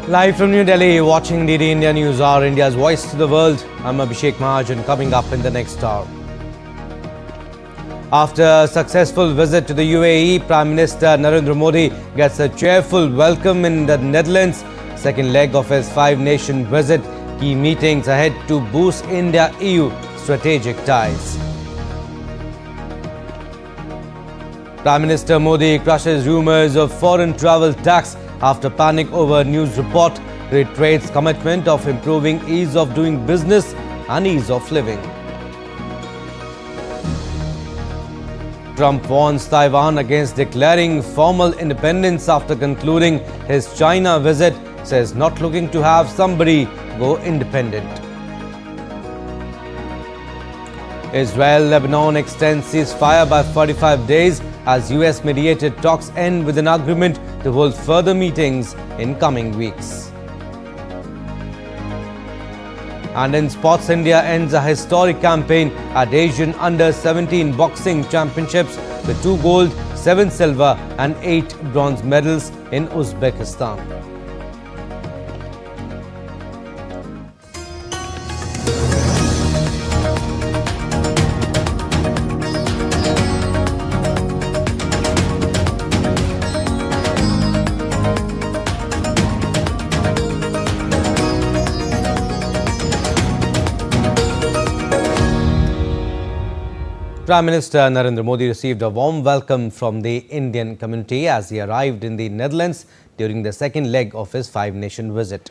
Live from New Delhi, watching the India Newshour, India's voice to the world. I'm Abhishek Mahajan. Coming up in the next hour. After a successful visit to the UAE, Prime Minister Narendra Modi gets a cheerful welcome in the Netherlands. Second leg of his five-nation visit. Key meetings ahead to boost India-EU strategic ties. Prime Minister Modi crushes rumours of foreign travel tax after panic over news report, reiterates commitment of improving ease of doing business and ease of living. Trump warns Taiwan against declaring formal independence after concluding his China visit, says not looking to have somebody go independent. Israel-Lebanon extends ceasefire by 45 days as US-mediated talks end with an agreement to hold further meetings in coming weeks. And in sports, India ends a historic campaign at Asian Under-17 Boxing Championships with 2 gold, 7 silver and 8 bronze medals in Uzbekistan. Prime Minister Narendra Modi received a warm welcome from the Indian community as he arrived in the Netherlands during the second leg of his five-nation visit.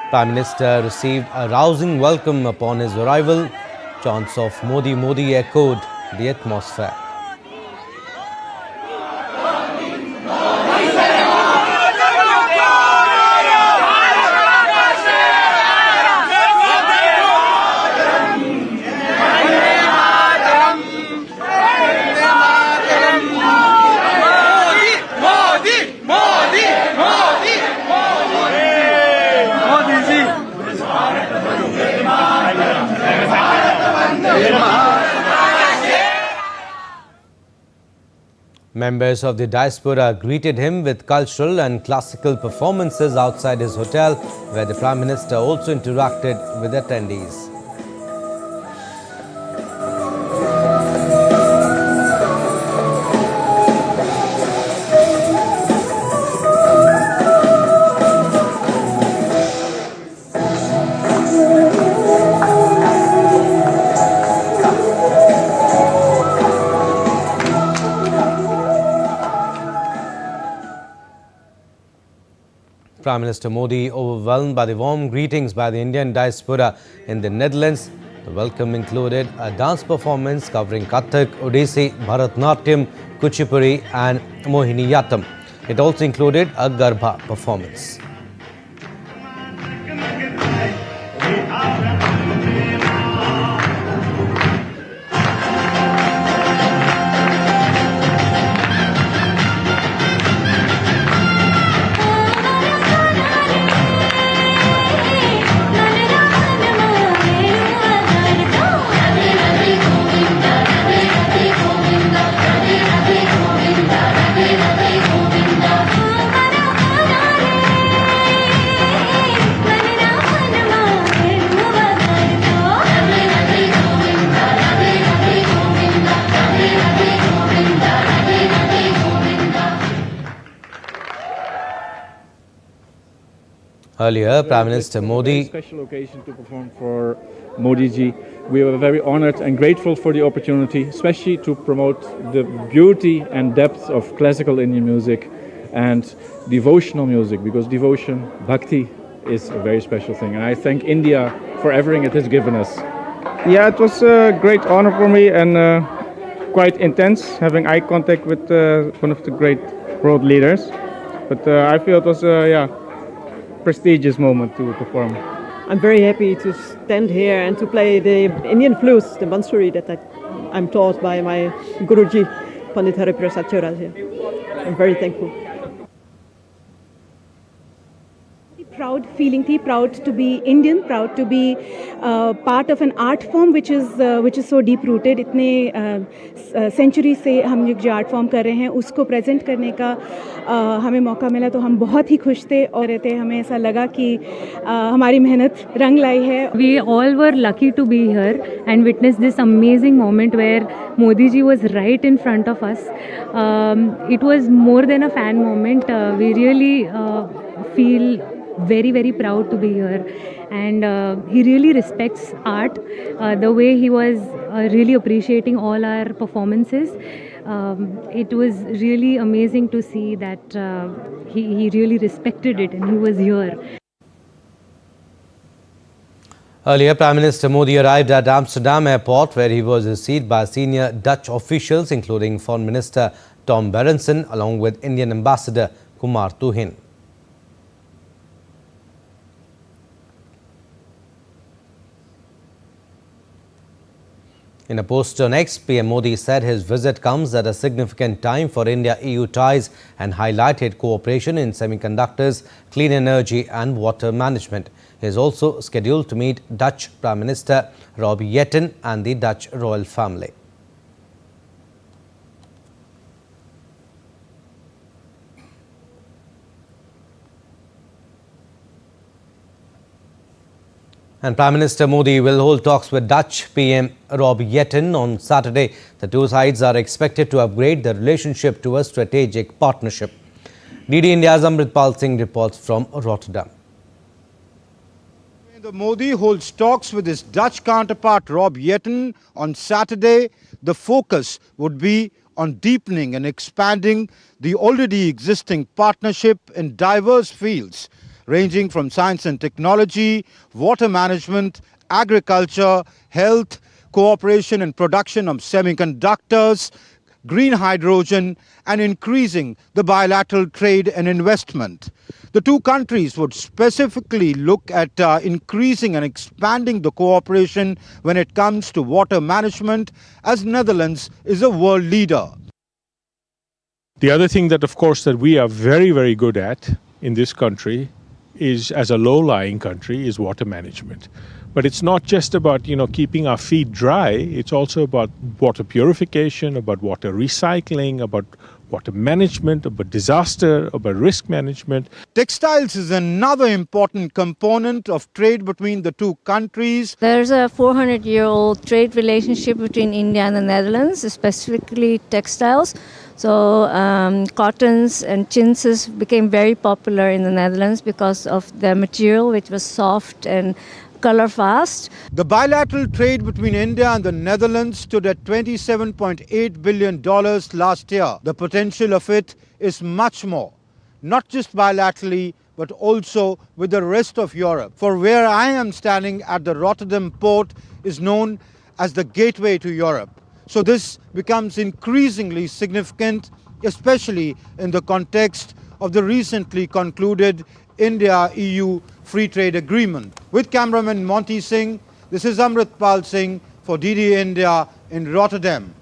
Prime Minister received a rousing welcome upon his arrival. Chants of Modi Modi echoed the atmosphere. Members of the diaspora greeted him with cultural and classical performances outside his hotel, where the Prime Minister also interacted with attendees. Prime Minister Modi overwhelmed by the warm greetings by the Indian diaspora in the Netherlands. The welcome included a dance performance covering Kathak, Odissi, Bharatnatyam, Kuchipudi and Mohiniyattam. It also included a Garba performance. Earlier, Prime Minister Modi... Special occasion to perform for Modi ji. We were very honored and grateful for the opportunity, especially to promote the beauty and depth of classical Indian music and devotional music, because devotion, bhakti, is a very special thing. And I thank India for everything it has given us. Yeah, it was a great honor for me and quite intense, having eye contact with one of the great world leaders. But I feel it was prestigious moment to perform. I'm very happy to stand here and to play the Indian flutes, the Bansuri that I'm taught by my Guruji, Pandit Hari Prasad Chaurasia. I'm very thankful. Proud feeling थी, proud to be Indian, proud to be part of an art form which is so deep rooted. इतने century से हम जो art form कर रहे हैं उसको present करने का हमें मौका मिला तो हम बहुत ही खुश थे और हमें ऐसा लगा कि हमारी मेहनत रंग लाई है. We all were lucky to be here and witness this amazing moment where Modi ji was right in front of us. It was more than a fan moment. We really feel very, very proud to be here. And he really respects art. The way he was really appreciating all our performances. It was really amazing to see that he really respected it and he was here. Earlier, Prime Minister Modi arrived at Amsterdam airport where he was received by senior Dutch officials including Foreign Minister Tom Berendsen along with Indian Ambassador Kumar Tuhin. In a post on X, PM Modi said his visit comes at a significant time for India-EU ties and highlighted cooperation in semiconductors, clean energy and water management. He is also scheduled to meet Dutch Prime Minister Rob Jetten and the Dutch royal family. And Prime Minister Modi will hold talks with Dutch PM Rob Jetten on Saturday. The two sides are expected to upgrade their relationship to a strategic partnership. DD India's Amritpal Singh reports from Rotterdam. Modi holds talks with his Dutch counterpart Rob Jetten on Saturday. The focus would be on deepening and expanding the already existing partnership in diverse fields, ranging from science and technology, water management, agriculture, health, cooperation in production of semiconductors, green hydrogen, and increasing the bilateral trade and investment. The two countries would specifically look at increasing and expanding the cooperation when it comes to water management, as Netherlands is a world leader. The other thing that, of course, that we are very, very good at in this country is, as a low-lying country, is water management. But it's not just about, keeping our feet dry. It's also about water purification, about water recycling, about water management, about disaster, about risk management. Textiles is another important component of trade between the two countries. There's a 400-year-old trade relationship between India and the Netherlands, specifically textiles. So cottons and chintzes became very popular in the Netherlands because of their material, which was soft and color fast. The bilateral trade between India and the Netherlands stood at $27.8 billion last year. The potential of it is much more, not just bilaterally, but also with the rest of Europe. For where I am standing at the Rotterdam port is known as the gateway to Europe. So this becomes increasingly significant, especially in the context of the recently concluded India-EU Free Trade Agreement. With cameraman Monty Singh, this is Amritpal Singh for DD India in Rotterdam.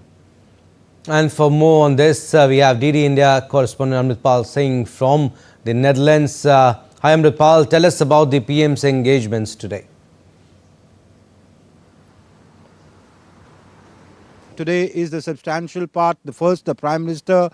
And for more on this, we have DD India correspondent Amritpal Singh from the Netherlands. Hi Amritpal, tell us about the PM's engagements today. Today is the substantial part. The Prime Minister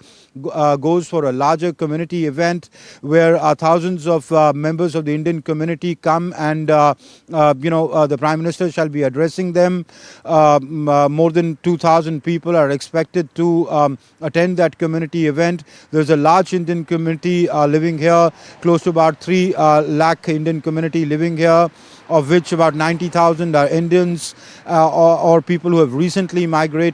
goes for a larger community event where thousands of members of the Indian community come and, the Prime Minister shall be addressing them. More than 2,000 people are expected to attend that community event. There's a large Indian community living here, close to about 3 lakh Indian community living here, of which about 90,000 are Indians or people who have recently migrated.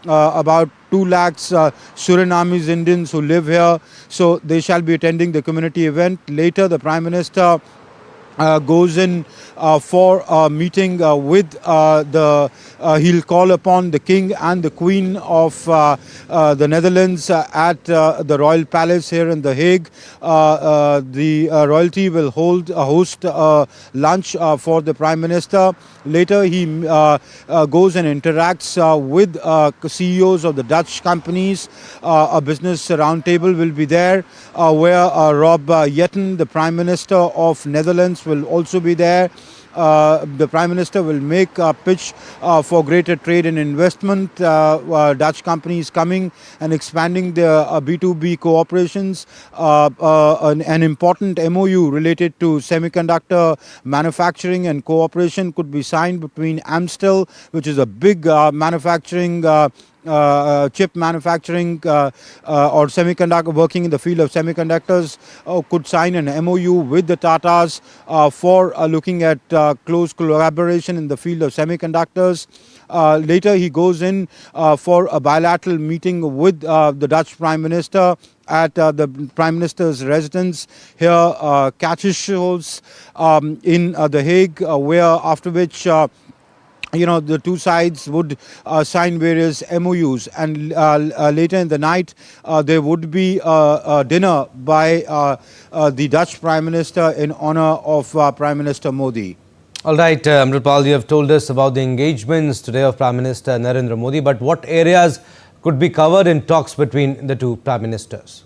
About 2 lakhs Surinamese Indians who live here. So they shall be attending the community event. Later, the Prime Minister goes in for a meeting with he'll call upon the King and the Queen of the Netherlands at the Royal Palace here in The Hague. The royalty will host lunch for the Prime Minister. Later he goes and interacts with CEOs of the Dutch companies. A business roundtable will be there where Rob Jetten, the Prime Minister of Netherlands, Ministers will also be there. The Prime Minister will make a pitch for greater trade and investment. Dutch companies coming and expanding their B2B cooperations. An important MOU related to semiconductor manufacturing and cooperation could be signed between Amstel, which is a big manufacturing chip manufacturing or semiconductor working in the field of semiconductors could sign an MOU with the Tatas for looking at close collaboration in the field of semiconductors. Later he goes in for a bilateral meeting with the Dutch Prime Minister at the Prime Minister's residence here, Katjesholz, in The Hague, where after which the two sides would sign various MOUs, and later in the night there would be a dinner by the Dutch Prime Minister in honor of Prime Minister Modi. All right, Amritpal, you have told us about the engagements today of Prime Minister Narendra Modi, but what areas could be covered in talks between the two Prime Ministers?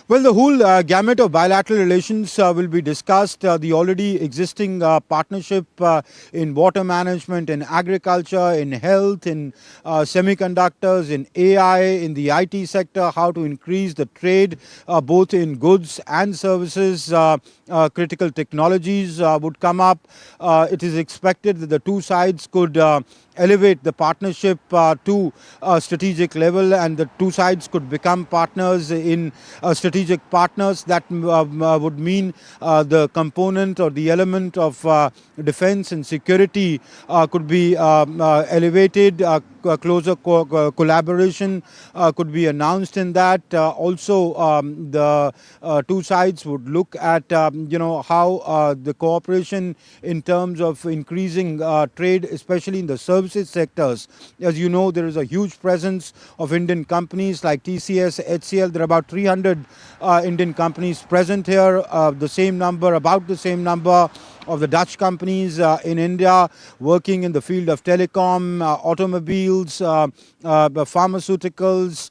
Well, the whole gamut of bilateral relations will be discussed. The already existing partnership in water management, in agriculture, in health, in semiconductors, in AI, in the IT sector, how to increase the trade both in goods and services. Critical technologies would come up. It is expected that the two sides could elevate the partnership to a strategic level, and the two sides could become partners in strategic partners. That would mean the component or the element of defense and security could be elevated. Closer collaboration could be announced in that. Also, the two sides would look at how the cooperation in terms of increasing trade, especially in the services sectors. As you know, there is a huge presence of Indian companies like TCS, HCL. There are about 300 Indian companies present here. About the same number of the Dutch companies in India working in the field of telecom, automobiles, pharmaceuticals.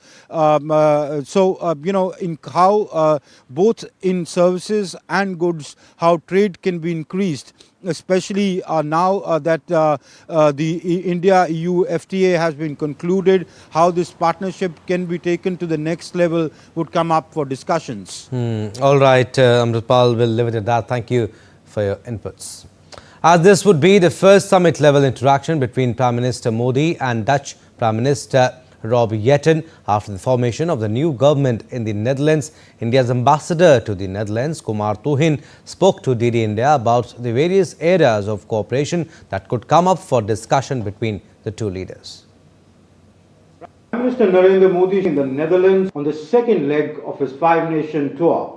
In how both in services and goods, how trade can be increased, especially now that the India-EU FTA has been concluded, how this partnership can be taken to the next level would come up for discussions. All right, Amritpal, we'll leave it at that. Thank you for your inputs. As this would be the first summit-level interaction between Prime Minister Modi and Dutch Prime Minister Rob Jetten after the formation of the new government in the Netherlands, India's ambassador to the Netherlands, Kumar Tuhin, spoke to DD India about the various areas of cooperation that could come up for discussion between the two leaders. Prime Minister Narendra Modi in the Netherlands on the second leg of his five-nation tour.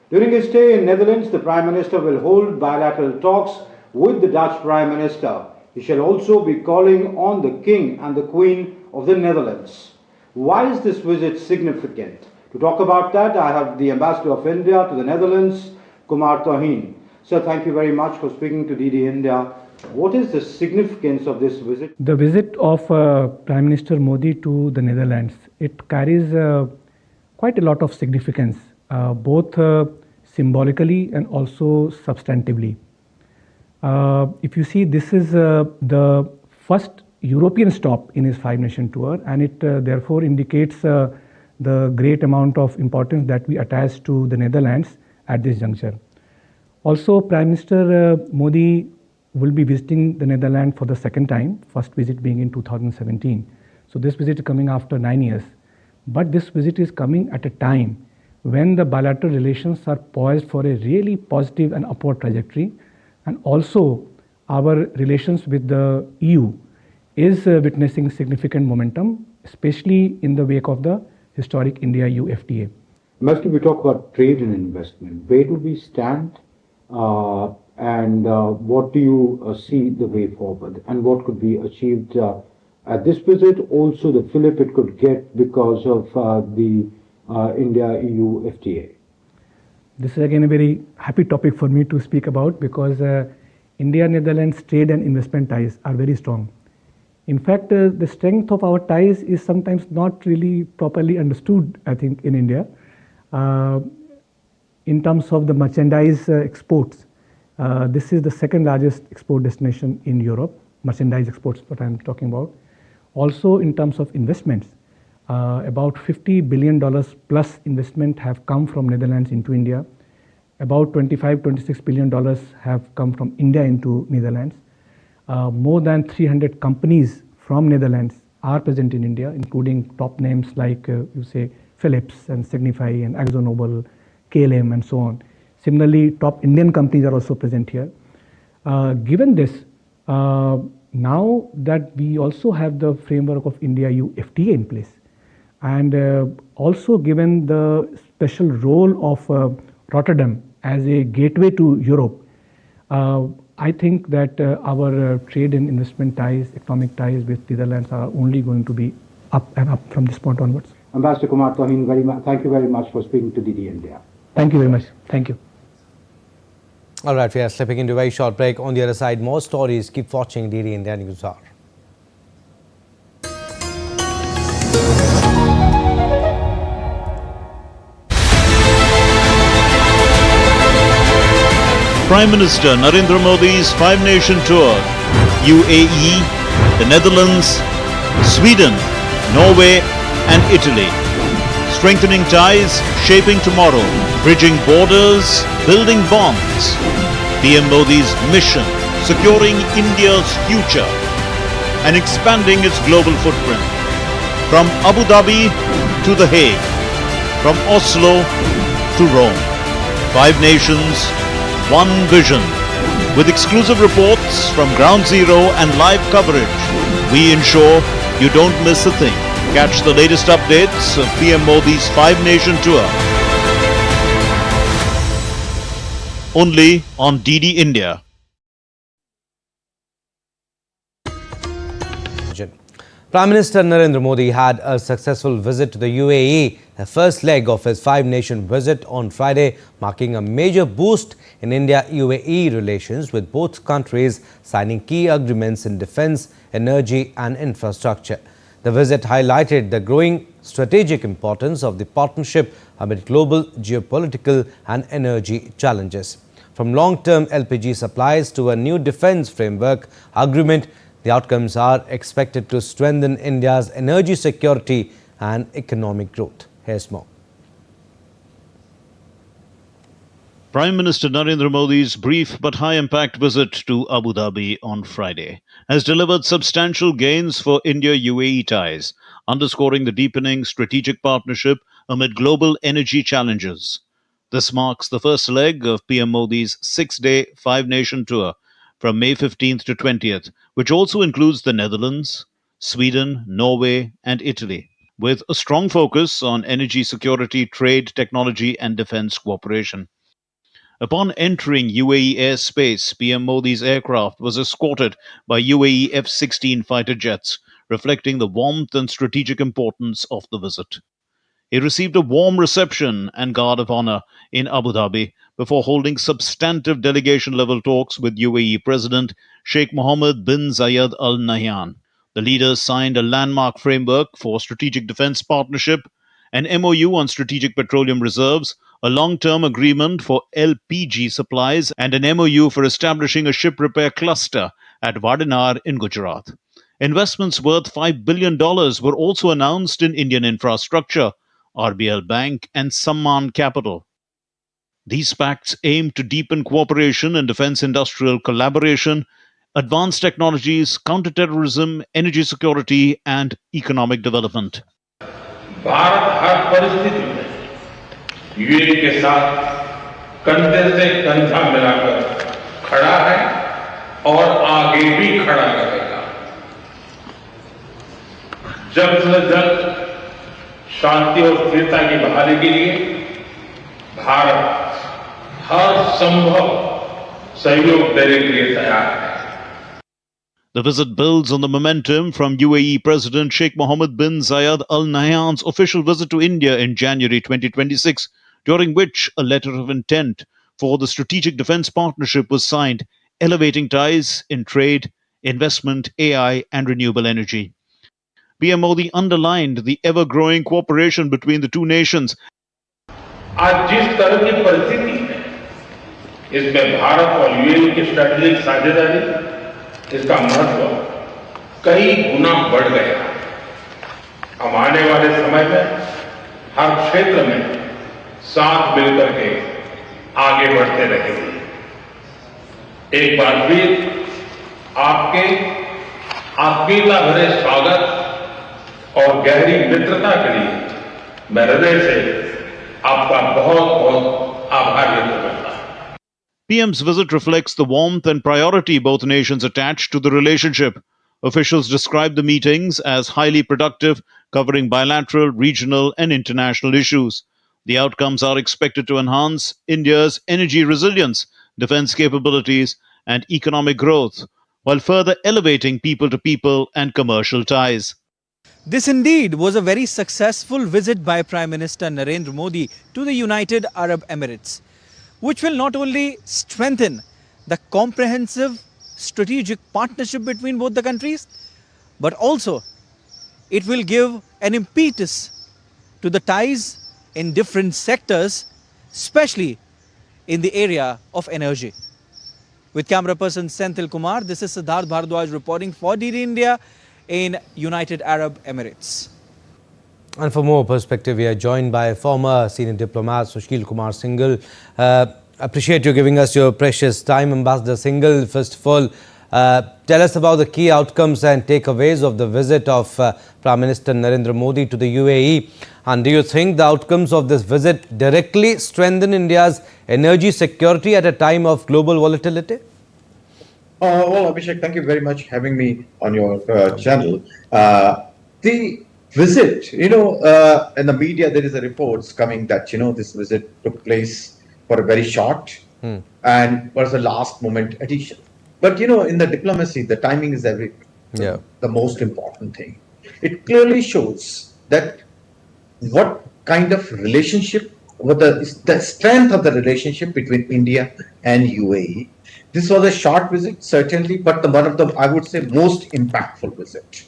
During his stay in Netherlands, the Prime Minister will hold bilateral talks with the Dutch Prime Minister. He shall also be calling on the King and the Queen of the Netherlands. Why is this visit significant? To talk about that, I have the Ambassador of India to the Netherlands, Kumar Tuhin. Sir, thank you very much for speaking to DD India. What is the significance of this visit? The visit of Prime Minister Modi to the Netherlands, it carries quite a lot of significance, both symbolically and also substantively. If you see, this is the first European stop in his five-nation tour, and it therefore indicates the great amount of importance that we attach to the Netherlands at this juncture. Also, Prime Minister Modi will be visiting the Netherlands for the second time, first visit being in 2017. So this visit is coming after 9 years. But this visit is coming at a time when the bilateral relations are poised for a really positive and upward trajectory, and also our relations with the EU is witnessing significant momentum, especially in the wake of the historic India-EU FTA. Mostly we talk about trade and investment. Where do we stand and what do you see the way forward, and what could be achieved at this visit? Also the fillip it could get because of the India-EU FTA. This is again a very happy topic for me to speak about, because India-Netherlands trade and investment ties are very strong. In fact, the strength of our ties is sometimes not really properly understood, I think, in India. In terms of the merchandise exports, this is the second largest export destination in Europe, merchandise exports, what I'm talking about. Also, in terms of investments, about $50 billion plus investment have come from Netherlands into India. About $26 billion have come from India into Netherlands. More than 300 companies from Netherlands are present in India, including top names like you say Philips and Signify and AkzoNobel, KLM and so on. Similarly, top Indian companies are also present here. Given this, now that we also have the framework of India-EU FTA in place, and also given the special role of Rotterdam as a gateway to Europe, I think that our trade and investment ties, economic ties with Netherlands are only going to be up and up from this point onwards. Ambassador Kumar Tohin, thank you very much for speaking to DD India. Thank you very much. Thank you. All right, we are slipping into a very short break. On the other side, more stories. Keep watching DD India Newshour. Prime Minister Narendra Modi's five-nation tour, UAE, the Netherlands, Sweden, Norway and Italy. Strengthening ties, shaping tomorrow, bridging borders, building bonds. PM Modi's mission, securing India's future and expanding its global footprint. From Abu Dhabi to The Hague, from Oslo to Rome. Five nations, one vision. With exclusive reports from Ground Zero and live coverage, we ensure you don't miss a thing. Catch the latest updates of PM Modi's five-nation tour. Only on DD India. Prime Minister Narendra Modi had a successful visit to the UAE, the first leg of his five-nation visit on Friday, marking a major boost in India-UAE relations, with both countries signing key agreements in defence, energy and infrastructure. The visit highlighted the growing strategic importance of the partnership amid global geopolitical and energy challenges. From long-term LPG supplies to a new defence framework agreement, the outcomes are expected to strengthen India's energy security and economic growth. Here's more. Prime Minister Narendra Modi's brief but high-impact visit to Abu Dhabi on Friday has delivered substantial gains for India-UAE ties, underscoring the deepening strategic partnership amid global energy challenges. This marks the first leg of PM Modi's six-day, five-nation tour from May 15th to 20th, which also includes the Netherlands, Sweden, Norway and Italy, with a strong focus on energy security, trade, technology and defence cooperation. Upon entering UAE airspace, PM Modi's aircraft was escorted by UAE F-16 fighter jets, reflecting the warmth and strategic importance of the visit. He received a warm reception and guard of honor in Abu Dhabi before holding substantive delegation-level talks with UAE President Sheikh Mohammed bin Zayed Al Nahyan. The leaders signed a landmark framework for strategic defense partnership, an MOU on strategic petroleum reserves, a long-term agreement for LPG supplies, and an MOU for establishing a ship repair cluster at Vadinar in Gujarat. Investments worth $5 billion were also announced in Indian infrastructure, RBL Bank and Samman Capital. These pacts aim to deepen cooperation in defense industrial collaboration, advanced technologies, counterterrorism, energy security and economic development. Bharat हर परिस्थिति में UAE के साथ कंधे से कंधा मिलाकर खड़ा है और आगे भी खड़ा रहेगा। जल्द से जल्द शांति और स्थिरता की बहाली के लिए भारत हर संभव सहयोग देने के लिए तैयार है। The visit builds on the momentum from UAE President Sheikh Mohammed bin Zayed Al Nahyan's official visit to India in January 2026, during which a letter of intent for the strategic defense partnership was signed, elevating ties in trade, investment, AI and renewable energy. PM Modi underlined the ever-growing cooperation between the two nations आज जिस तरह की परिस्थिति है, इसमें भारत और UAE की strategic साझेदारी, इसका महत्व कई गुना बढ़ गया। हम आने वाले समय में हर क्षेत्र में साथ मिलकर के आगे बढ़ते रहेंगे। एक बार फिर आपके आत्मीयता भरे स्वागत और गहरी मित्रता के लिए मैं हृदय से आपका बहुत बहुत आभार व्यक्त करता हूं। PM's visit reflects the warmth and priority both nations attach to the relationship. Officials described the meetings as highly productive, covering bilateral, regional, and international issues. The outcomes are expected to enhance India's energy resilience, defense capabilities, and economic growth, while further elevating people to people and commercial ties. This indeed was a very successful visit by Prime Minister Narendra Modi to the United Arab Emirates, which will not only strengthen the comprehensive strategic partnership between both the countries, but also it will give an impetus to the ties in different sectors, especially in the area of energy. With camera person Senthil Kumar, this is Siddharth Bhardwaj reporting for DD India in United Arab Emirates. And for more perspective, we are joined by former senior diplomat Sushil Kumar Singhal. Appreciate you giving us your precious time. Ambassador Singhal, first of all, tell us about the key outcomes and takeaways of the visit of Prime Minister Narendra Modi to the UAE. And do you think the outcomes of this visit directly strengthen India's energy security at a time of global volatility? Well, Abhishek, thank you very much for having me on your channel. The visit, in the media there is a reports coming that, this visit took place for a very short and was a last moment addition. But, in the diplomacy, the timing is the most important thing. It clearly shows that what kind of relationship, what the strength of the relationship between India and UAE. This was a short visit, certainly, but one of the, I would say, most impactful visit.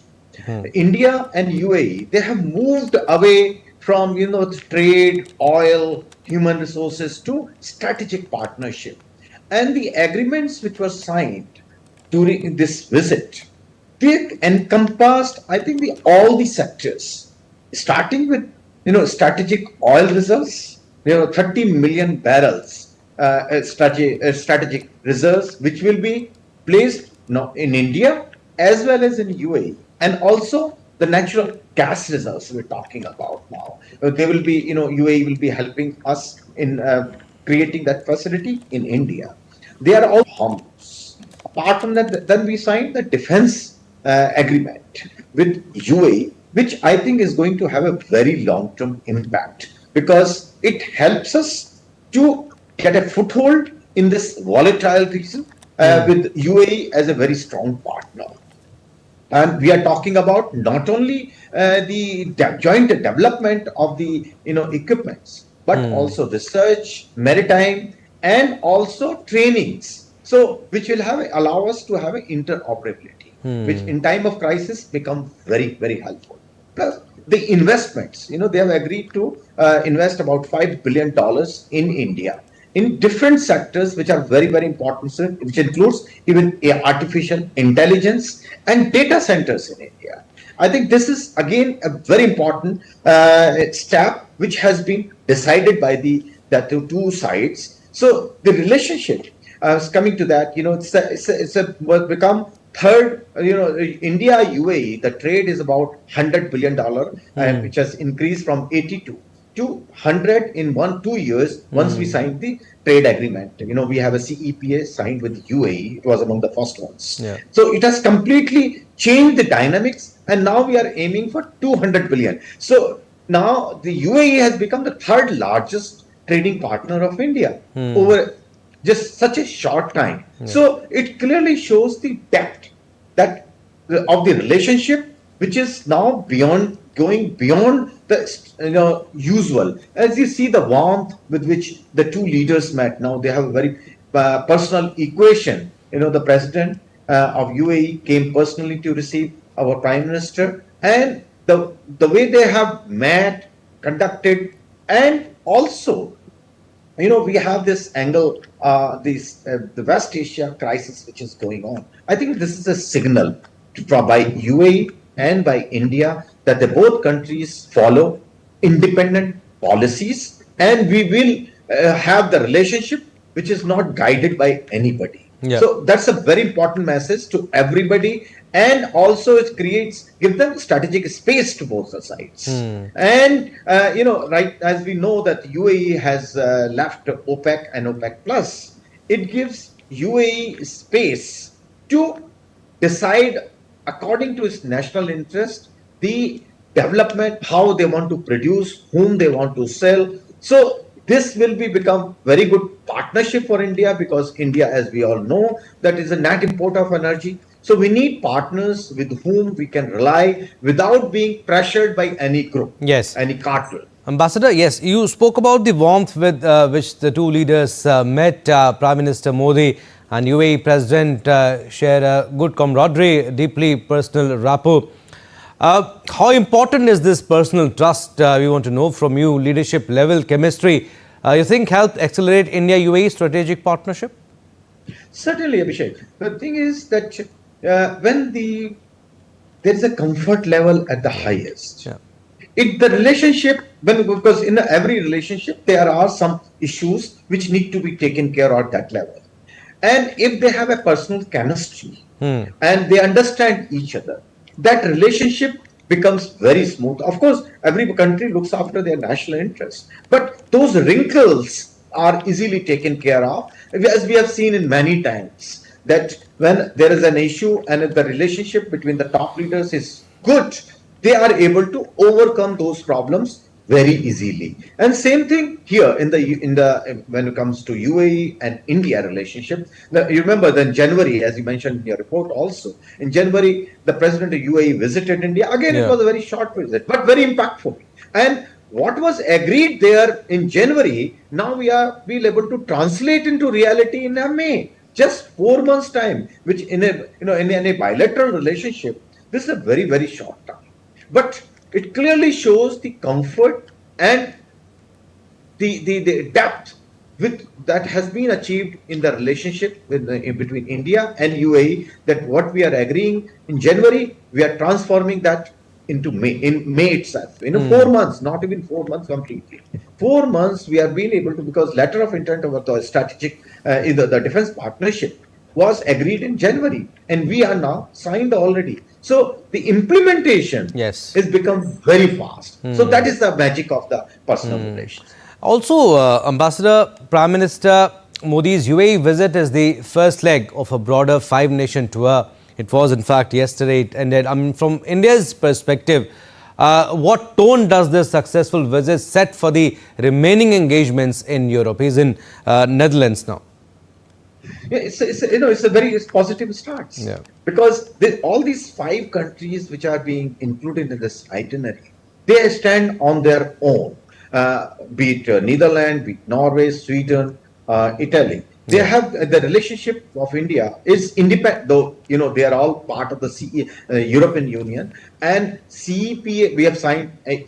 India and UAE, they have moved away from, trade, oil, human resources to strategic partnership. And the agreements which were signed during this visit, they encompassed, I think, all the sectors, starting with, strategic oil reserves, 30 million barrels strategic reserves, which will be placed in India as well as in UAE, and also the natural gas reserves we're talking about now. They will be, UAE will be helping us in creating that facility in India. They are all harmless. Apart from that, then we signed the defense agreement with UAE, which I think is going to have a very long-term impact because it helps us to get a foothold in this volatile region with UAE as a very strong partner. And we are talking about not only the joint development of the equipments, but also research, maritime, and also trainings. So, which will allow us to have an interoperability, which in time of crisis become very, very helpful. Plus, the investments, they have agreed to invest about $5 billion in India in different sectors which are very, very important, which includes even artificial intelligence and data centers in India. I think this is again a very important step which has been decided by the two sides. So the relationship coming to that, it's become third, India UAE, the trade is about $100 billion, which has increased from 82 to 100 in 2 years once we signed the trade agreement. We have a CEPA signed with UAE. It was among the first ones. So it has completely changed the dynamics, and now we are aiming for 200 billion. So now the UAE has become the third largest trading partner of India over just such a short time. So it clearly shows the depth of the relationship, which is now going beyond the usual. As you see the warmth with which the two leaders met, now they have a very personal equation. The president of UAE came personally to receive our prime minister, and the way they have met, conducted, and also we have this angle, the West Asia crisis which is going on. I think this is a signal by UAE and by India that the both countries follow independent policies, and we will have the relationship which is not guided by anybody. Yeah. So that's a very important message to everybody, and also it give them strategic space to both the sides. And right, as we know that UAE has left OPEC and OPEC plus, it gives UAE space to decide according to its national interest the development, how they want to produce, whom they want to sell. So this will become very good partnership for India, because India, as we all know, that is a net importer of energy. So we need partners with whom we can rely without being pressured by any group, Yes. any cartel. Ambassador, yes, you spoke about the warmth with which the two leaders met. Prime Minister Modi and UAE President share a good camaraderie, deeply personal rapport. How important is this personal trust? We want to know from you, leadership level chemistry. You think helped accelerate India-UAE strategic partnership? Certainly, Abhishek. The thing is that when there is a comfort level at the highest, the relationship, because in every relationship there are some issues which need to be taken care of at that level, and if they have a personal chemistry and they understand each other, that relationship becomes very smooth. Of course, every country looks after their national interests, but those wrinkles are easily taken care of, as we have seen in many times, that when there is an issue and if the relationship between the top leaders is good, they are able to overcome those problems very easily. And same thing here in the when it comes to UAE and India relationship. Now, you remember that in January, as you mentioned in your report also, in January the president of UAE visited India. Again, it was a very short visit, but very impactful. And what was agreed there in January, now we are able to translate into reality in May. Just 4 months time, which in a bilateral relationship, this is a very, very short time. But it clearly shows the comfort and the depth that has been achieved in the relationship between India and UAE, that what we are agreeing in January, we are transforming that into May, in May itself. 4 months, not even 4 months completely. 4 months we have been able to, because letter of intent of the strategic, the defense partnership was agreed in January, and we are now signed already. So the implementation has become very fast. So that is the magic of the personal relations. Also, Ambassador, Prime Minister Modi's UAE visit is the first leg of a broader 5-nation tour. It was, in fact, yesterday it ended. I mean, from India's perspective, what tone does this successful visit set for the remaining engagements in Europe? He's in Netherlands now. Yeah, it's a very positive start. Because all these 5 countries which are being included in this itinerary, they stand on their own. Be it Netherlands, be it Norway, Sweden, Italy. They have the relationship of India is independent, though they are all part of the European Union, and CEPA. We have signed a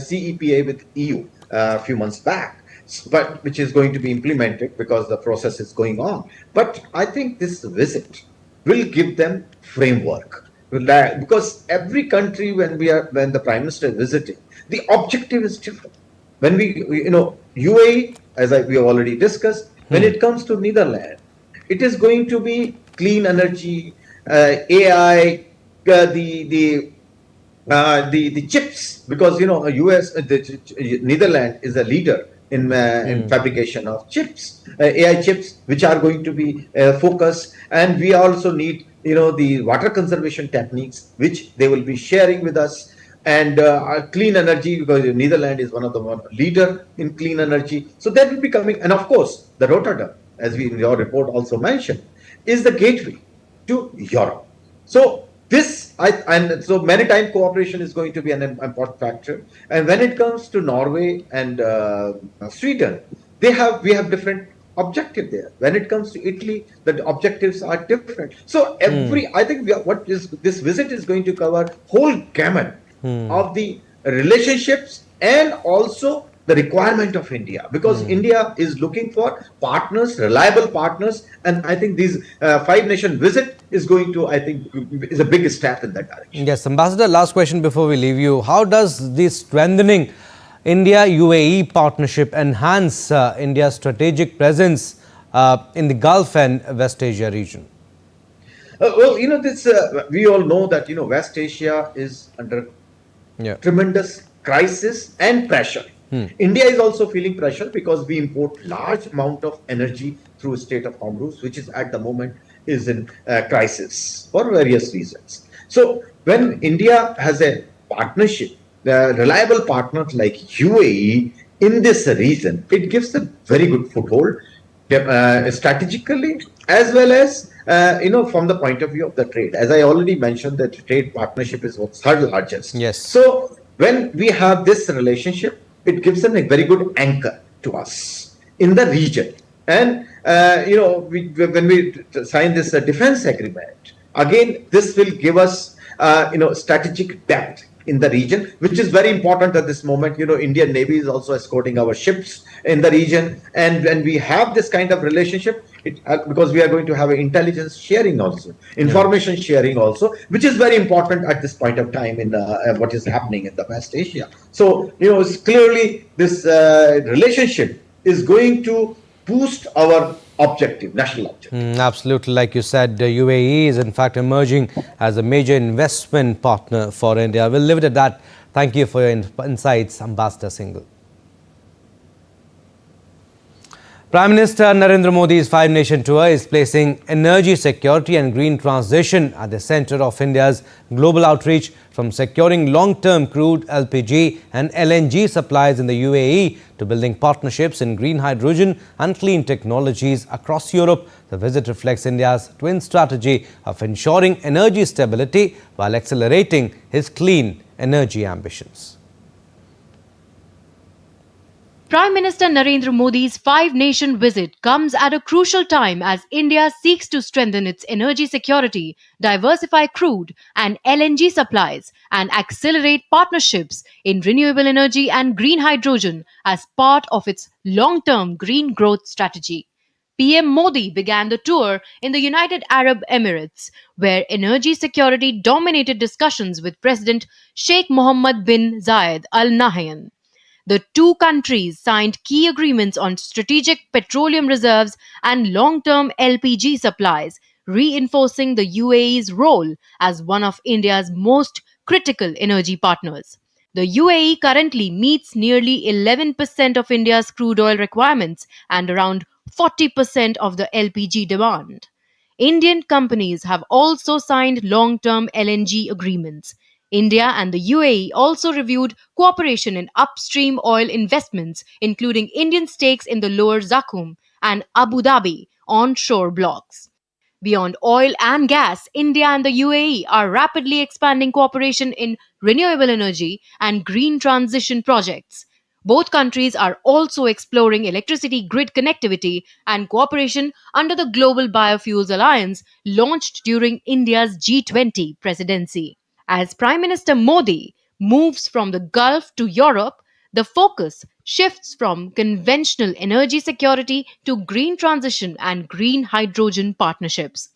CEPA with EU a few months back, but which is going to be implemented because the process is going on. But I think this visit will give them framework, because every country when the Prime Minister is visiting, the objective is different. When UAE, as we have already discussed, when it comes to Netherlands, it is going to be clean energy, AI, the chips, because Netherlands is a leader in fabrication of chips, AI chips, which are going to be focused, and we also need the water conservation techniques which they will be sharing with us, and clean energy, because Netherlands is one of the leader in clean energy. So that will be coming, and of course the Rotterdam, as we in your report also mentioned, is the gateway to Europe. So so maritime cooperation is going to be an important factor. And when it comes to Norway and Sweden, we have different objective there. When it comes to Italy, the objectives are different. So I think this visit is going to cover whole gamut of the relationships and also the requirement of India, because India is looking for partners, reliable partners, and I think these five-nation visit is going to, I think, is a big step in that direction. Yes, Ambassador, last question before we leave you. How does this strengthening India-UAE partnership enhance India's strategic presence in the Gulf and West Asia region? Well, this we all know that West Asia is under tremendous crisis and pressure. India is also feeling pressure because we import large amount of energy through Strait of Hormuz, which is at the moment is in crisis for various reasons. So when India has a partnership, reliable partners like UAE in this region, it gives a very good foothold strategically, as well as from the point of view of the trade. As I already mentioned, that trade partnership is what's third largest. Yes. So when we have this relationship, it gives them a very good anchor to us in the region. And when we sign this defense agreement, again, this will give us strategic depth in the region, which is very important at this moment. Indian Navy is also escorting our ships in the region, and when we have this kind of relationship, because we are going to have intelligence sharing also, information sharing also, which is very important at this point of time in what is happening in the West Asia. So it's clearly this relationship is going to boost our objective, national objective. Absolutely, like you said, the UAE is in fact emerging as a major investment partner for India. We'll leave it at that. Thank you for your insights, Ambassador Singhal. Prime Minister Narendra Modi's five-nation tour is placing energy security and green transition at the centre of India's global outreach, from securing long-term crude, LPG and LNG supplies in the UAE to building partnerships in green hydrogen and clean technologies across Europe. The visit reflects India's twin strategy of ensuring energy stability while accelerating its clean energy ambitions. Prime Minister Narendra Modi's five-nation visit comes at a crucial time as India seeks to strengthen its energy security, diversify crude and LNG supplies, and accelerate partnerships in renewable energy and green hydrogen as part of its long-term green growth strategy. PM Modi began the tour in the United Arab Emirates, where energy security dominated discussions with President Sheikh Mohammed bin Zayed Al Nahyan. The two countries signed key agreements on strategic petroleum reserves and long-term LPG supplies, reinforcing the UAE's role as one of India's most critical energy partners. The UAE currently meets nearly 11% of India's crude oil requirements and around 40% of the LPG demand. Indian companies have also signed long-term LNG agreements. India and the UAE also reviewed cooperation in upstream oil investments, including Indian stakes in the Lower Zakum and Abu Dhabi onshore blocks. Beyond oil and gas, India and the UAE are rapidly expanding cooperation in renewable energy and green transition projects. Both countries are also exploring electricity grid connectivity and cooperation under the Global Biofuels Alliance launched during India's G20 presidency. As Prime Minister Modi moves from the Gulf to Europe, the focus shifts from conventional energy security to green transition and green hydrogen partnerships.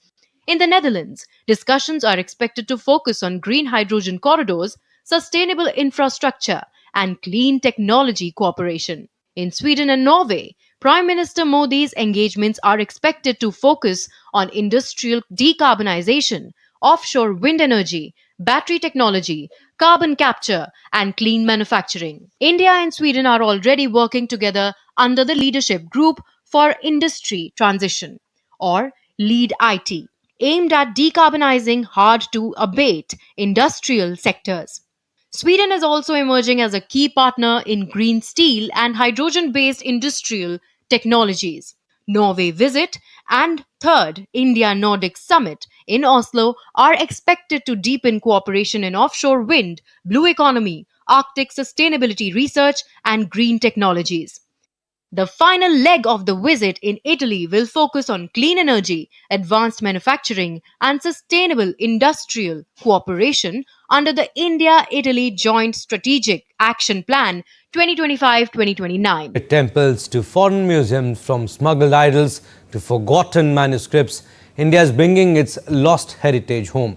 In the Netherlands, discussions are expected to focus on green hydrogen corridors, sustainable infrastructure, and clean technology cooperation. In Sweden and Norway, Prime Minister Modi's engagements are expected to focus on industrial decarbonization, offshore wind energy, battery technology, carbon capture, and clean manufacturing. India and Sweden are already working together under the Leadership Group for Industry Transition, or LEAD IT, aimed at decarbonizing hard to abate industrial sectors. Sweden is also emerging as a key partner in green steel and hydrogen based industrial technologies. Norway visit and third India Nordic Summit in Oslo are expected to deepen cooperation in offshore wind, blue economy, Arctic sustainability research, and green technologies. The final leg of the visit in Italy will focus on clean energy, advanced manufacturing, and sustainable industrial cooperation under the India-Italy Joint Strategic Action Plan 2025-2029. Temples to foreign museums, from smuggled idols to forgotten manuscripts, India is bringing its lost heritage home.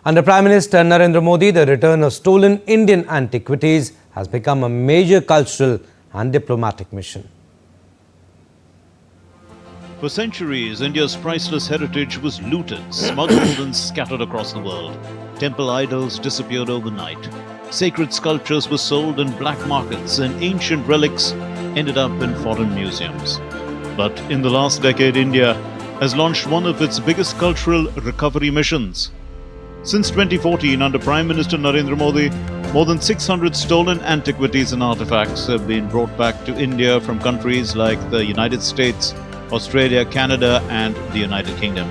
Under Prime Minister Narendra Modi, the return of stolen Indian antiquities has become a major cultural and diplomatic mission. For centuries, India's priceless heritage was looted, smuggled and scattered across the world. Temple idols disappeared overnight. Sacred sculptures were sold in black markets and ancient relics ended up in foreign museums. But in the last decade, India has launched one of its biggest cultural recovery missions. Since 2014, under Prime Minister Narendra Modi, more than 600 stolen antiquities and artifacts have been brought back to India from countries like the United States, Australia, Canada and the United Kingdom.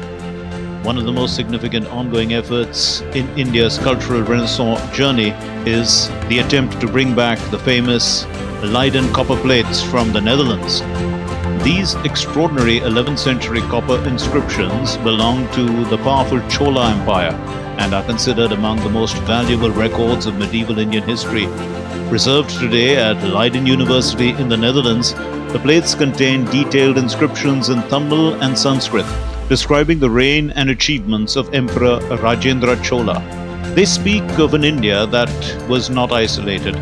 One of the most significant ongoing efforts in India's cultural renaissance journey is the attempt to bring back the famous Leiden copper plates from the Netherlands. These extraordinary 11th century copper inscriptions belong to the powerful Chola Empire and are considered among the most valuable records of medieval Indian history. Preserved today at Leiden University in the Netherlands, the plates contain detailed inscriptions in Tamil and Sanskrit, describing the reign and achievements of Emperor Rajendra Chola. They speak of an India that was not isolated,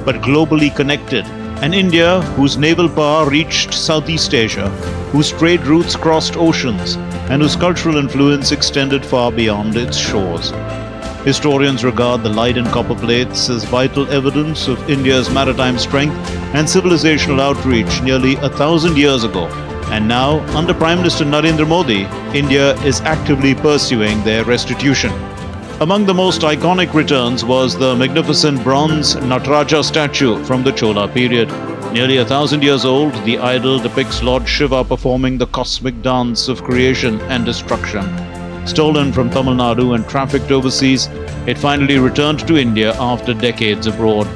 but globally connected. An India whose naval power reached Southeast Asia, whose trade routes crossed oceans, and whose cultural influence extended far beyond its shores. Historians regard the Leiden copper plates as vital evidence of India's maritime strength and civilizational outreach nearly 1,000 years ago. And now, under Prime Minister Narendra Modi, India is actively pursuing their restitution. Among the most iconic returns was the magnificent bronze Nataraja statue from the Chola period. Nearly 1,000 years old, the idol depicts Lord Shiva performing the cosmic dance of creation and destruction. Stolen from Tamil Nadu and trafficked overseas, it finally returned to India after decades abroad.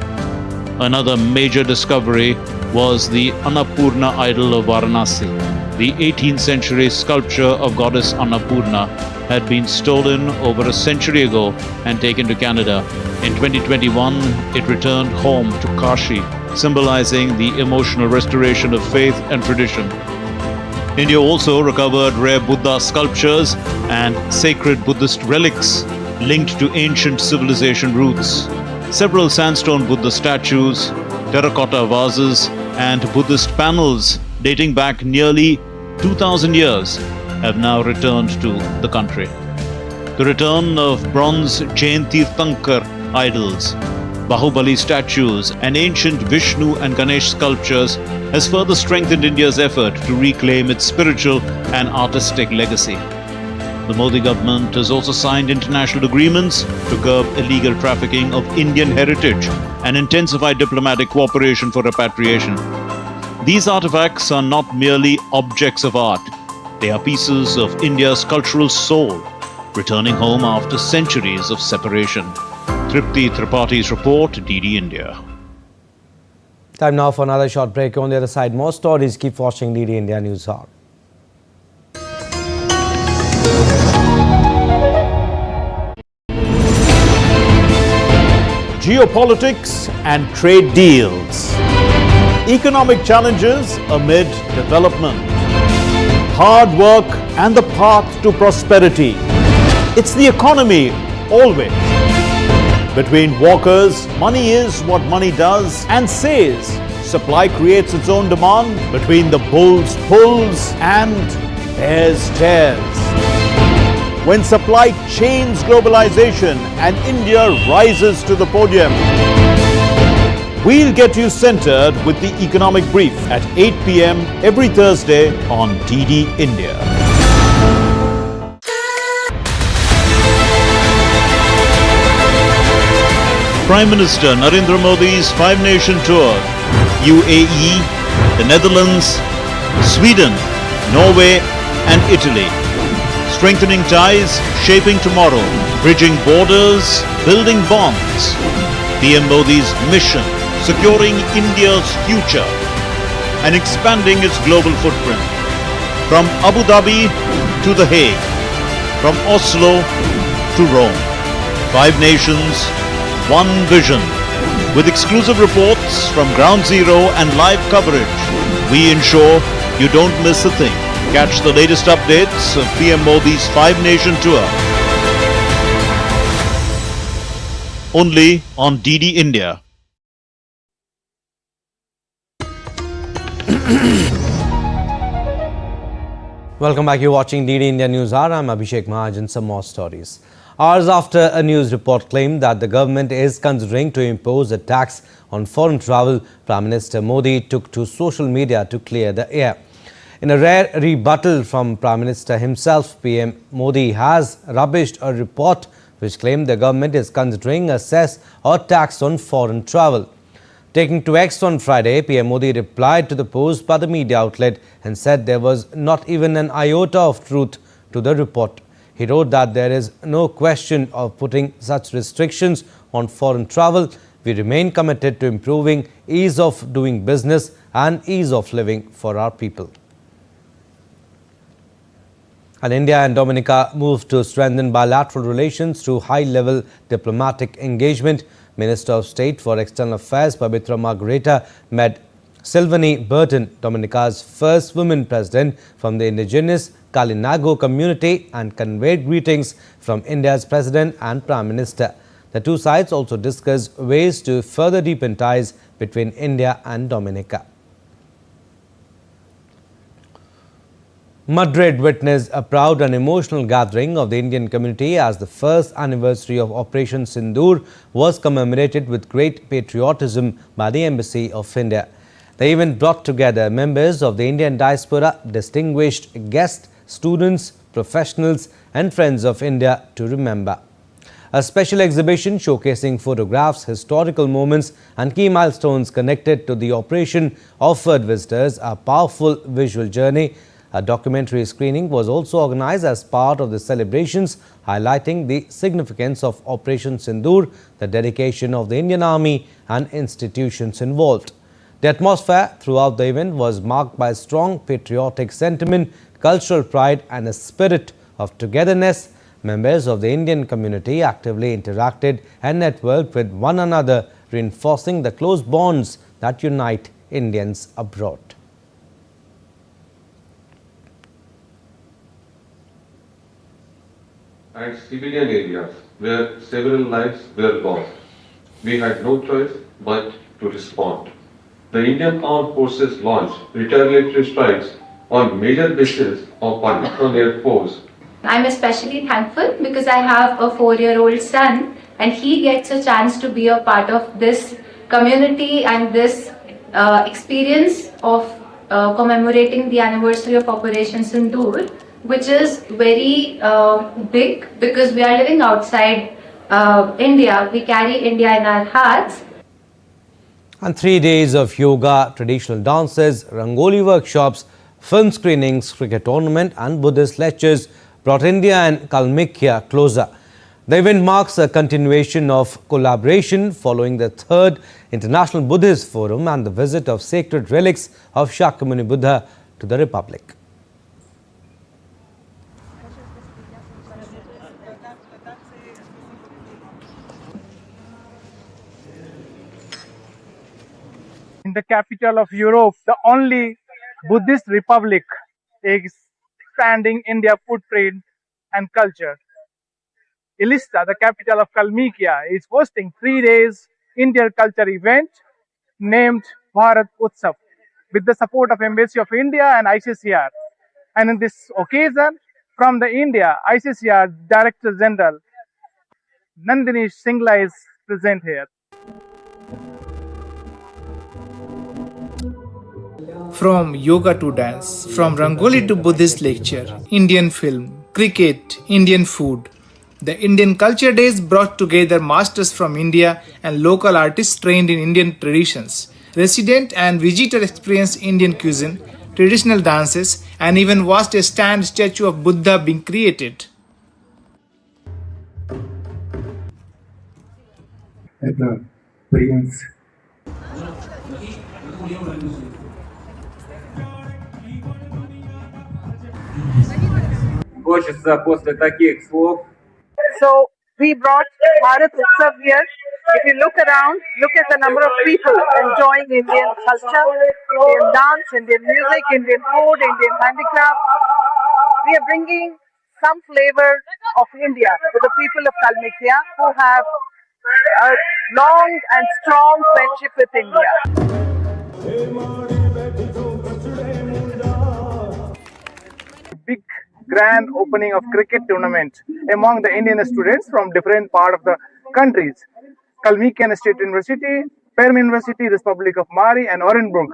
Another major discovery was the Annapurna idol of Varanasi. The 18th century sculpture of goddess Annapurna had been stolen over a century ago and taken to Canada. In 2021, it returned home to Kashi, symbolizing the emotional restoration of faith and tradition. India also recovered rare Buddha sculptures and sacred Buddhist relics linked to ancient civilization roots. Several sandstone Buddha statues, terracotta vases, and Buddhist panels dating back nearly 2,000 years have now returned to the country. The return of bronze Jain Tirthankar idols, Bahubali statues, and ancient Vishnu and Ganesh sculptures has further strengthened India's effort to reclaim its spiritual and artistic legacy. The Modi government has also signed international agreements to curb illegal trafficking of Indian heritage and intensify diplomatic cooperation for repatriation. These artifacts are not merely objects of art, they are pieces of India's cultural soul, returning home after centuries of separation. Tripti Tripathi's report, DD India. Time now for another short break. On the other side, more stories. Keep watching DD India Newshour. Geopolitics and trade deals. Economic challenges amid development. Hard work and the path to prosperity. It's the economy always. Between walkers, money is what money does and says. Supply creates its own demand. Between the bulls pulls and bears tears. When supply chains globalization and India rises to the podium. We'll get you centered with the economic brief at 8 p.m. every Thursday on DD India. Prime Minister Narendra Modi's five-nation tour, UAE, the Netherlands, Sweden, Norway and Italy. Strengthening ties, shaping tomorrow, bridging borders, building bonds. PM Modi's mission, securing India's future and expanding its global footprint. From Abu Dhabi to The Hague, from Oslo to Rome. 5 nations, one vision. With exclusive reports from Ground Zero and live coverage, we ensure you don't miss a thing. Catch the latest updates of PM Modi's 5-nation tour only on DD India. Welcome back. You're watching DD India Newshour. I'm Abhishek Mahajan. Some more stories. Hours after a news report claimed that the government is considering to impose a tax on foreign travel, Prime Minister Modi took to social media to clear the air. In a rare rebuttal from Prime Minister himself, PM Modi has rubbished a report which claimed the government is considering a cess or tax on foreign travel. Taking to X on Friday, PM Modi replied to the post by the media outlet and said there was not even an iota of truth to the report. He wrote that there is no question of putting such restrictions on foreign travel. We remain committed to improving ease of doing business and ease of living for our people. And India and Dominica moved to strengthen bilateral relations through high-level diplomatic engagement. Minister of State for External Affairs Pabitra Margareta met Sylvanie Burton, Dominica's first woman president from the indigenous Kalinago community, and conveyed greetings from India's President and Prime Minister. The two sides also discussed ways to further deepen ties between India and Dominica. Madrid witnessed a proud and emotional gathering of the Indian community as the first anniversary of Operation Sindoor was commemorated with great patriotism by the Embassy of India. The event brought together members of the Indian diaspora, distinguished guests, students, professionals and friends of India to remember. A special exhibition showcasing photographs, historical moments and key milestones connected to the operation offered visitors a powerful visual journey. A documentary screening was also organized as part of the celebrations, highlighting the significance of Operation Sindoor, the dedication of the Indian Army and institutions involved. The atmosphere throughout the event was marked by strong patriotic sentiment, cultural pride and a spirit of togetherness. Members of the Indian community actively interacted and networked with one another, reinforcing the close bonds that unite Indians abroad. And civilian areas where several lives were lost. We had no choice but to respond. The Indian Armed Forces launched retaliatory strikes on major bases of Pakistan Air Force. I'm especially thankful because I have a 4-year-old son and he gets a chance to be a part of this community and this experience of commemorating the anniversary of Operation Sindoor, which is very big because we are living outside India. We carry India in our hearts. And 3 days of yoga, traditional dances, Rangoli workshops, film screenings, cricket tournament and Buddhist lectures brought India and Kalmykia closer. The event marks a continuation of collaboration following the 3rd International Buddhist Forum and the visit of sacred relics of Shakyamuni Buddha to the Republic. In the capital of Europe, the only Buddhist republic is expanding India's footprint and culture. Ilista, the capital of Kalmykia, is hosting 3 days Indian culture event named Bharat Utsav with the support of Embassy of India and ICCR. And in this occasion, from the India, ICCR Director General Nandini Singla is present here. From yoga to dance, from Rangoli to Buddhist lecture, Indian film, cricket, Indian food. The Indian Culture Days brought together masters from India and local artists trained in Indian traditions. Resident and visitor experience Indian cuisine, traditional dances, and even watched a stand statue of Buddha being created. Это принц. Хочется после таких слов. So We brought Bharat Utsav here. If you look around, look at the number of people enjoying Indian culture, Indian dance, Indian music, Indian food, Indian handicraft. We are bringing some flavor of India to the people of Kalmykia who have a long and strong friendship with India. Big grand opening of cricket tournament among the Indian students from different part of the countries. Kalmykian State University, Perm University, Republic of Mali and Orenburg.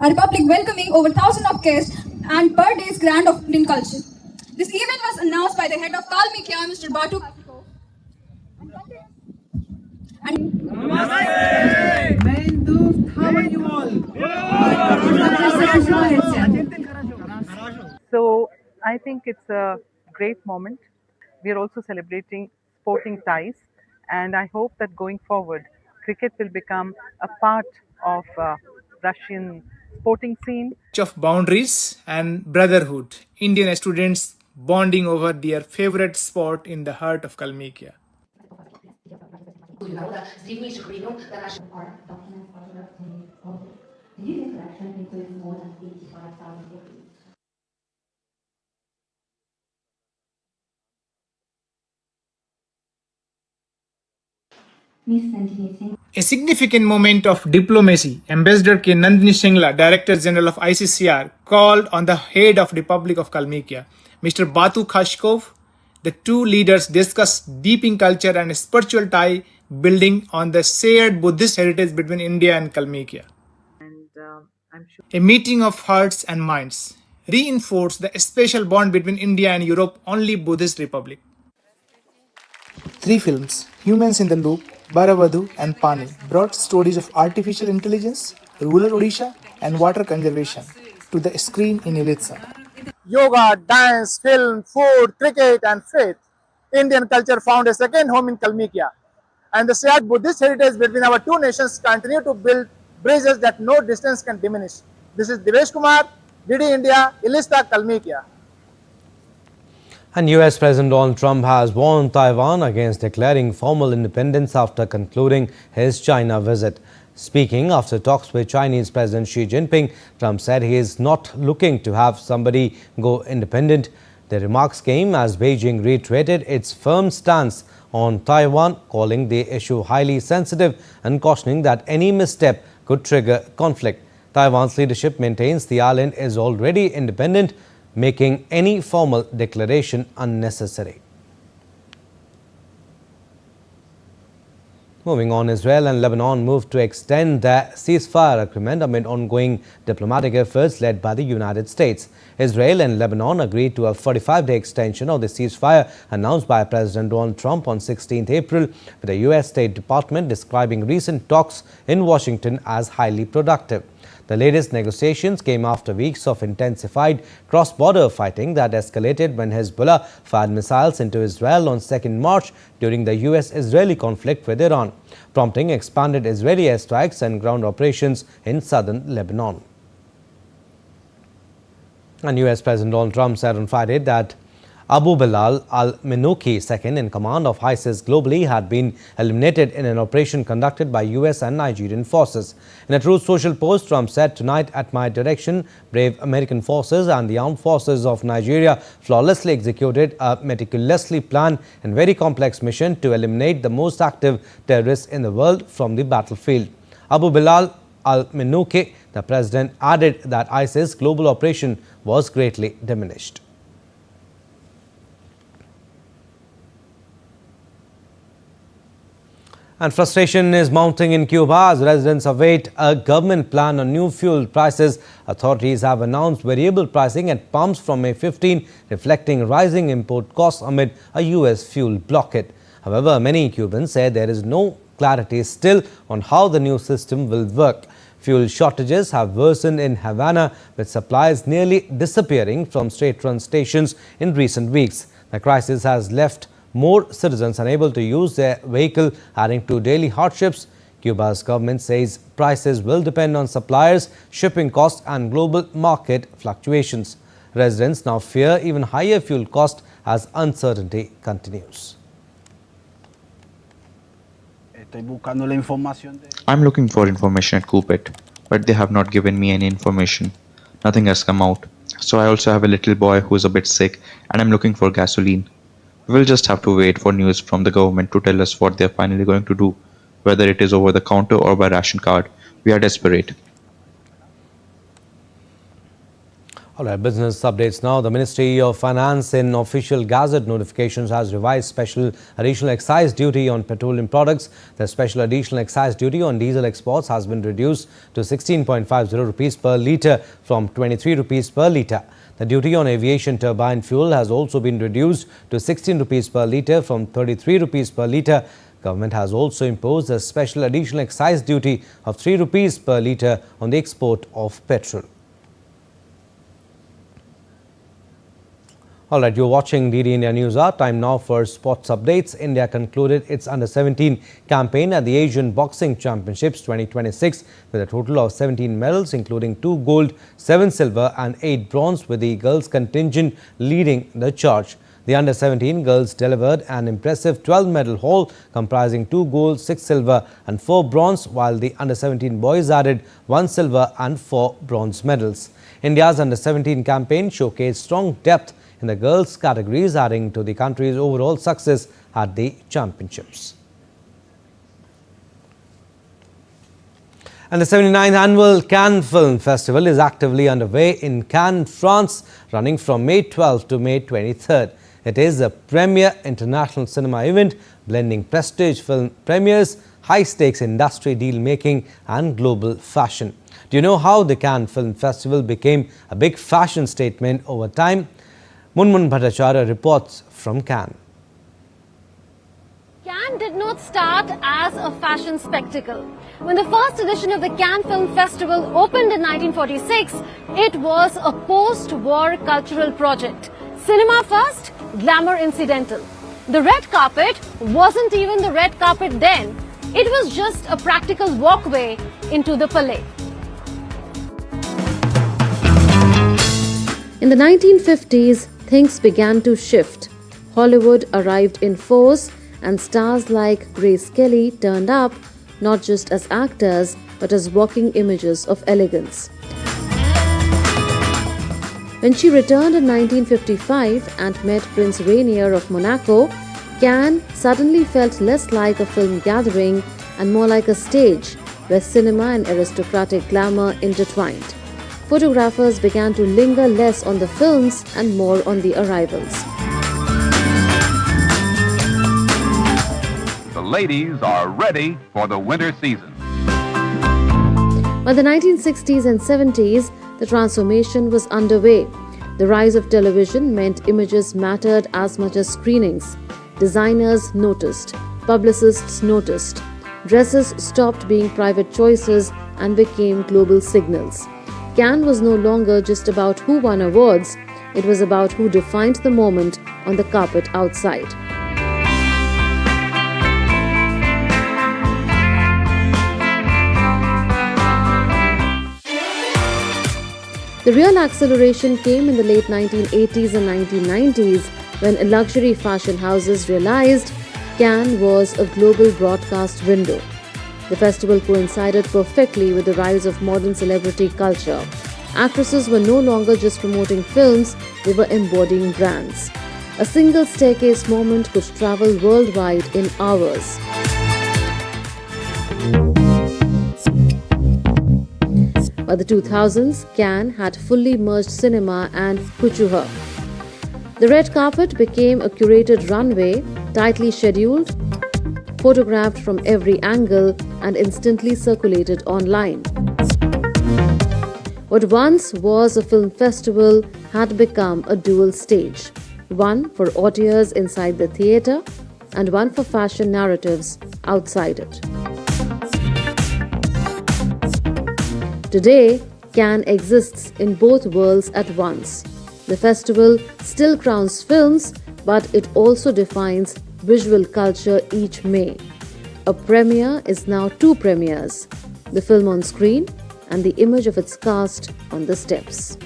A republic welcoming over 1,000 of guests and per day's grand of Indian culture. This event was announced by the head of Kalmykia, Mr. Batu. How are you all? So I think it's a great moment. We are also celebrating sporting ties, and I hope that going forward, cricket will become a part of Russian sporting scene. Of boundaries and brotherhood, Indian students bonding over their favorite sport in the heart of Kalmykia. A significant moment of diplomacy, Ambassador K. Nandini Shingla, Director General of ICCR, called on the head of Republic of Kalmykia, Mr. Batu Khashkov. The two leaders discussed deepening culture and spiritual tie building on the shared Buddhist heritage between India and Kalmykia. A meeting of hearts and minds reinforced the special bond between India and Europe only Buddhist Republic. 3 films, Humans in the Loop, Baravadu and Pani, brought stories of artificial intelligence, rural Odisha and water conservation to the screen in Ilitsa. Yoga, dance, film, food, cricket and faith. Indian culture found a second home in Kalmykia. And the shared Buddhist heritage between our two nations continue to build bridges that no distance can diminish. This is Devesh Kumar, DD India, Ilista, Kalmykia. And US President Donald Trump has warned Taiwan against declaring formal independence after concluding his China visit. Speaking after talks with Chinese President Xi Jinping, Trump said he is not looking to have somebody go independent. The remarks came as Beijing reiterated its firm stance on Taiwan, calling the issue highly sensitive and cautioning that any misstep could trigger conflict. Taiwan's leadership maintains the island is already independent, making any formal declaration unnecessary. Moving on, Israel and Lebanon moved to extend their ceasefire agreement amid ongoing diplomatic efforts led by the United States. Israel and Lebanon agreed to a 45-day extension of the ceasefire announced by President Donald Trump on 16th April, with the U.S. State Department describing recent talks in Washington as highly productive. The latest negotiations came after weeks of intensified cross-border fighting that escalated when Hezbollah fired missiles into Israel on 2nd March during the US-Israeli conflict with Iran, prompting expanded Israeli airstrikes and ground operations in southern Lebanon. And US President Donald Trump said on Friday that Abu Bilal al-Minuki, second in command of ISIS globally, had been eliminated in an operation conducted by US and Nigerian forces. In a Truth Social post, Trump said, "Tonight at my direction, brave American forces and the armed forces of Nigeria flawlessly executed a meticulously planned and very complex mission to eliminate the most active terrorists in the world from the battlefield." Abu Bilal al-Minuki, the president, added that ISIS global operation was greatly diminished. And frustration is mounting in Cuba as residents await a government plan on new fuel prices. Authorities have announced variable pricing at pumps from May 15, reflecting rising import costs amid a US fuel blockade. However, many Cubans say there is no clarity still on how the new system will work. Fuel shortages have worsened in Havana, with supplies nearly disappearing from state-run stations in recent weeks. The crisis has left more citizens unable to use their vehicle, adding to daily hardships. Cuba's government says prices will depend on suppliers, shipping costs and global market fluctuations. Residents now fear even higher fuel costs as uncertainty continues. I'm looking for information at Coopet, but they have not given me any information. Nothing has come out. So I also have a little boy who is a bit sick and I'm looking for gasoline. We will just have to wait for news from the government to tell us what they are finally going to do, whether it is over the counter or by ration card. We are desperate. All right, business updates now. The Ministry of Finance in official Gazette notifications has revised special additional excise duty on petroleum products. The special additional excise duty on diesel exports has been reduced to 16.50 rupees per litre from 23 rupees per litre. The duty on aviation turbine fuel has also been reduced to 16 rupees per litre from 33 rupees per litre. Government has also imposed a special additional excise duty of 3 rupees per litre on the export of petrol. All right, you're watching DD India Newshour. Time now for sports updates. India concluded its Under-17 campaign at the Asian Boxing Championships 2026 with a total of 17 medals, including 2 gold, 7 silver and 8 bronze, with the girls contingent leading the charge. The Under-17 girls delivered an impressive 12-medal haul comprising 2 gold, 6 silver and 4 bronze, while the Under-17 boys added 1 silver and 4 bronze medals. India's Under-17 campaign showcased strong depth in the girls' categories, adding to the country's overall success at the championships. And the 79th annual Cannes Film Festival is actively underway in Cannes, France, running from May 12th to May 23rd. It is a premier international cinema event blending prestige film premieres, high-stakes industry deal-making and global fashion. Do you know how the Cannes Film Festival became a big fashion statement over time? Munmun Bhattacharya reports from Cannes. Cannes did not start as a fashion spectacle. When the first edition of the Cannes Film Festival opened in 1946, it was a post-war cultural project. Cinema first, glamour incidental. The red carpet wasn't even the red carpet then. It was just a practical walkway into the Palais. In the 1950s, things began to shift. Hollywood arrived in force and stars like Grace Kelly turned up not just as actors but as walking images of elegance. When she returned in 1955 and met Prince Rainier of Monaco, Cannes suddenly felt less like a film gathering and more like a stage where cinema and aristocratic glamour intertwined. Photographers began to linger less on the films and more on the arrivals. The ladies are ready for the winter season. By the 1960s and 70s, the transformation was underway. The rise of television meant images mattered as much as screenings. Designers noticed, publicists noticed. Dresses stopped being private choices and became global signals. Cannes was no longer just about who won awards, it was about who defined the moment on the carpet outside. The real acceleration came in the late 1980s and 1990s when luxury fashion houses realized Cannes was a global broadcast window. The festival coincided perfectly with the rise of modern celebrity culture. Actresses were no longer just promoting films, they were embodying brands. A single staircase moment could travel worldwide in hours. By the 2000s, Cannes had fully merged cinema and couture. The red carpet became a curated runway, tightly scheduled, photographed from every angle and instantly circulated online. What once was a film festival had become a dual stage, one for audiences inside the theatre and one for fashion narratives outside it. Today, Cannes exists in both worlds at once. The festival still crowns films, but it also defines visual culture each May. A premiere is now 2 premieres. The film on screen and the image of its cast on the steps.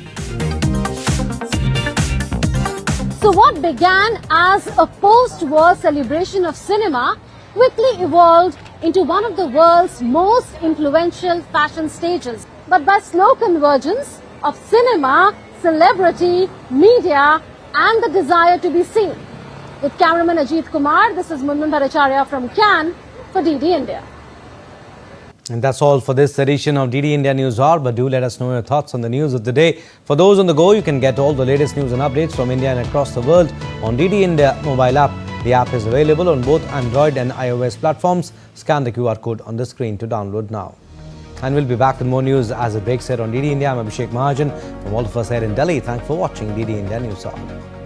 So what began as a post-war celebration of cinema quickly evolved into one of the world's most influential fashion stages, but by slow convergence of cinema, celebrity, media and the desire to be seen. With cameraman Ajit Kumar, this is Mundan Bhattacharya from Cannes for DD India. And that's all for this edition of DD India News Hour. But do let us know your thoughts on the news of the day. For those on the go, you can get all the latest news and updates from India and across the world on DD India mobile app. The app is available on both Android and iOS platforms. Scan the QR code on the screen to download now. And we'll be back with more news as it breaks here on DD India. I'm Abhishek Mahajan. From all of us here in Delhi, thanks for watching DD India News Hour.